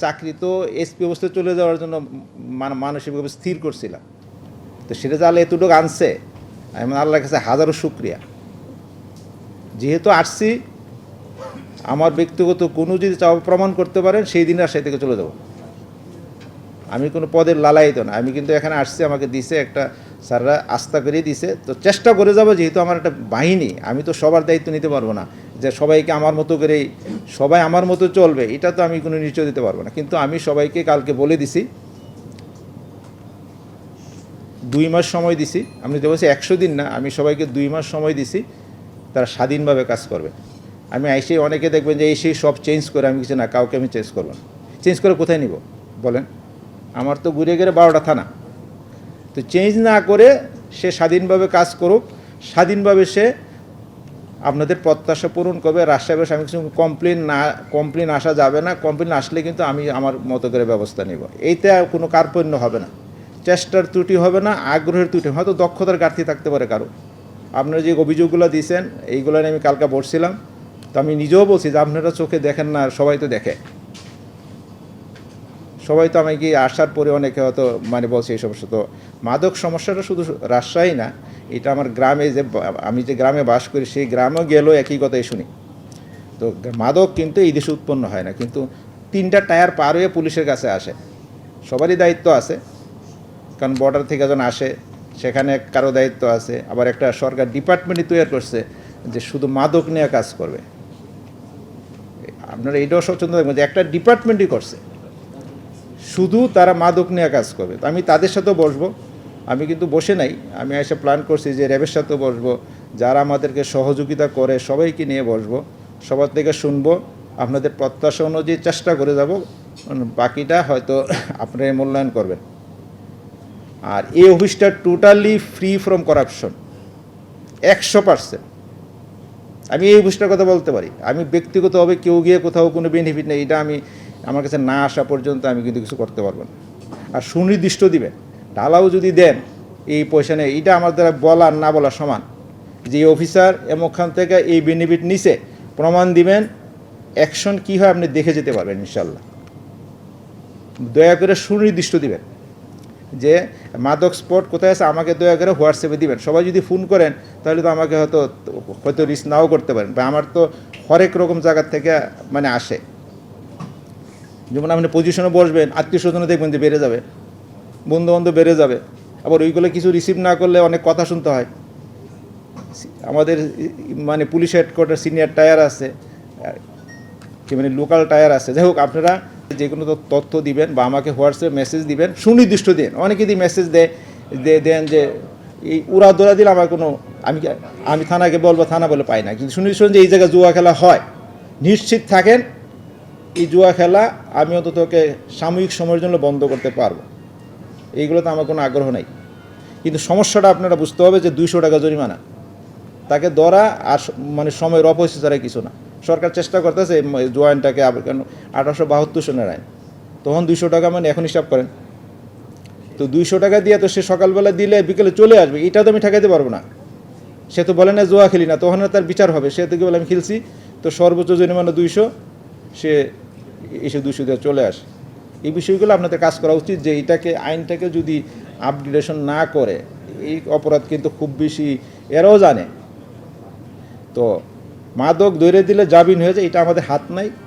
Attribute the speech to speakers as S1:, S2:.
S1: চাকরি তো এসপি অবস্থায় চলে যাওয়ার জন্য মানসিকভাবে স্থির করছিলাম। তো সেটা যে আল্লাহ এতটুকু আনছে, আমি আল্লাহর কাছে হাজারো শুকরিয়া। যেহেতু আসছি, আমার ব্যক্তিগত কোনো যদি চাওয়া প্রমাণ করতে পারেন সেই দিন রাজশাহী থেকে চলে যাব। আমি কোনো পদের লালায়িত না। আমি কিন্তু এখানে আসছি, আমাকে দিছে একটা, স্যাররা আস্থা করে দিছে, তো চেষ্টা করে যাবো। যেহেতু আমার একটা বাহিনী, আমি তো সবার দায়িত্ব নিতে পারবো না যে সবাইকে আমার মতো করেই সবাই আমার মতো চলবে, এটা তো আমি কোনো নিশ্চয় দিতে পারবো না। কিন্তু আমি সবাইকে কালকে বলে দিছি, 2 মাস সময় দিছি। আমি তো বলছি 100 দিন না, আমি সবাইকে 2 মাস সময় দিছি, তারা স্বাধীনভাবে কাজ করবে। আমি এসেই অনেকে দেখবেন যে এসেই সব চেঞ্জ করে, আমি কিছু না, কাউকে আমি চেঞ্জ করবো না। চেঞ্জ করে কোথায় নিব বলেন? আমার তো ঘুরে গেলে 12টা থানা। তো চেঞ্জ না করে সে স্বাধীনভাবে কাজ করুক, স্বাধীনভাবে সে আপনাদের প্রত্যাশা পূরণ করবে। রাজশাহী আমি কিছু কমপ্লেন আসা যাবে না। কমপ্লেন আসলে কিন্তু আমি আমার মতো করে ব্যবস্থা নিব। এইতে কোনো কার্পণ্য হবে না, চেষ্টার ত্রুটি হবে না, আগ্রহের ত্রুটি, হয়তো দক্ষতার ঘাটতি থাকতে পারে কারো। আপনারা যে অভিযোগগুলো দিয়েছেন এইগুলো নিয়ে আমি কালকে বলছিলাম। তো আমি নিজেও বলছি যে আপনারা চোখে দেখেন না, সবাই তো দেখে। সবাই তো আমাকে আসার পরে অনেকে হয়তো বলছে এই সমস্যা। তো মাদক সমস্যাটা শুধু রাজশাহী না, এটা আমার গ্রামে যে আমি যে গ্রামে বাস করি সেই গ্রামেও গেলেও একই কথাই শুনি। তো মাদক কিন্তু এই দেশে উৎপন্ন হয় না, কিন্তু 3টা টায়ার পার হয়ে পুলিশের কাছে আসে। সবারই দায়িত্ব আছে, কারণ বর্ডার থেকে যখন আসে সেখানে কারো দায়িত্ব আছে। আবার একটা সরকার ডিপার্টমেন্টই তৈরি করছে যে শুধু মাদক নিয়ে কাজ করবে। আপনারা এইটাও সচেতন থাকবেন যে একটা ডিপার্টমেন্টই করছে, শুধু তারা মাদক নিয়ে কাজ করবে। তো আমি তাদের সাথেও বসবো। আমি কিন্তু বসে নাই, আমি এসে প্ল্যান করছি যে র্যাবের সাথেও বসবো, যারা আমাদেরকে সহযোগিতা করে সবাইকে নিয়ে বসবো, সবার থেকে শুনবো, আপনাদের প্রত্যাশা অনুযায়ী চেষ্টা করে যাব। বাকিটা হয়তো আপনারা মূল্যায়ন করবেন। আর এই অফিসটা টোটালি ফ্রি ফ্রম করাপশন, 100%। আমি এই অফিসটার কথা বলতে পারি। আমি ব্যক্তিগতভাবে কেউ গিয়ে কোথাও কোনো বেনিফিট নেই, এটা আমি আমার কাছে না আসা পর্যন্ত আমি কিন্তু কিছু করতে পারবো না। আর সুনির্দিষ্ট দিবেন, ঢালাও যদি দেন এই পয়সা নেই, এটা আমার দ্বারা বলা না বলা সমান। যে অফিসার এমনখান থেকে এই বেনিফিট নিছে, প্রমাণ দিবেন, অ্যাকশন কী হয় আপনি দেখে যেতে পারবেন ইনশাল্লাহ। দয়া করে সুনির্দিষ্ট দিবেন যে মাদক স্পট কোথায় আছে, আমাকে দয়া করে হোয়াটসঅ্যাপে দিবেন। সবাই যদি ফোন করেন তাহলে তো আমাকে হয়তো রিস্ক নাও করতে পারেন, বা আমার তো হরেক রকম জায়গার থেকে আসে। যেমন আপনি পজিশনে বসবেন, আত্মীয় স্বজনে দেখবেন যে বেড়ে যাবে, বন্ধুবান্ধব বেড়ে যাবে। আবার ওইগুলো কিছু রিসিভ না করলে অনেক কথা শুনতে হয়। আমাদের পুলিশ হেডকোয়ার্টার সিনিয়র টায়ার আছে, লোকাল টায়ার আছে। যাই হোক, আপনারা যে কোনো তথ্য দিবেন বা আমাকে হোয়াটসঅ্যাপে মেসেজ দিবেন, সুনির্দিষ্ট দেন। অনেকে দিয়ে মেসেজ দেন যে এই উড়াদোড়া দিলে আমার কোনো, আমি থানাকে বলবো, থানা বলে পাই না। কিন্তু সুনির্দিষ্ট যে এই জায়গায় জুয়া খেলা হয়, নিশ্চিত থাকেন এই জুয়া খেলা আমি অন্ততকে সাময়িক সময়ের জন্য বন্ধ করতে পারবো। এইগুলোতে আমার কোনো আগ্রহ নাই। কিন্তু সমস্যাটা আপনারা বুঝতে হবে যে 200 টাকা জরিমানা, তাকে ধরা আর সময়ের অপচয় ছাড়া কিছু না। সরকার চেষ্টা করতেছে জোয়ানটাকে, কেন 1872 সনের আইন, তখন 200 টাকা এখন হিসাব করেন। তো 200 টাকা দিয়ে তো সে সকালবেলা দিলে বিকেলে চলে আসবে, এটা তো আমি ঠেকাইতে পারবো না। সে তো বলে না জোয়া খেলি না, তখন তার বিচার হবে। সে তো কি বলে আমি খেলছি, তো সর্বোচ্চ জরিমানা 200, সে এসে 200 দিয়ে চলে আসে। এই বিষয়গুলো আপনাদের কাজ করা উচিত, যে আইনটাকে যদি আপগ্রেডেশন না করে, এই অপরাধ কিন্তু খুব বেশি এরাও জানে। তো মাদক ধরে দিলে জামিন হয়ে যায়, এটা আমাদের হাত নাই।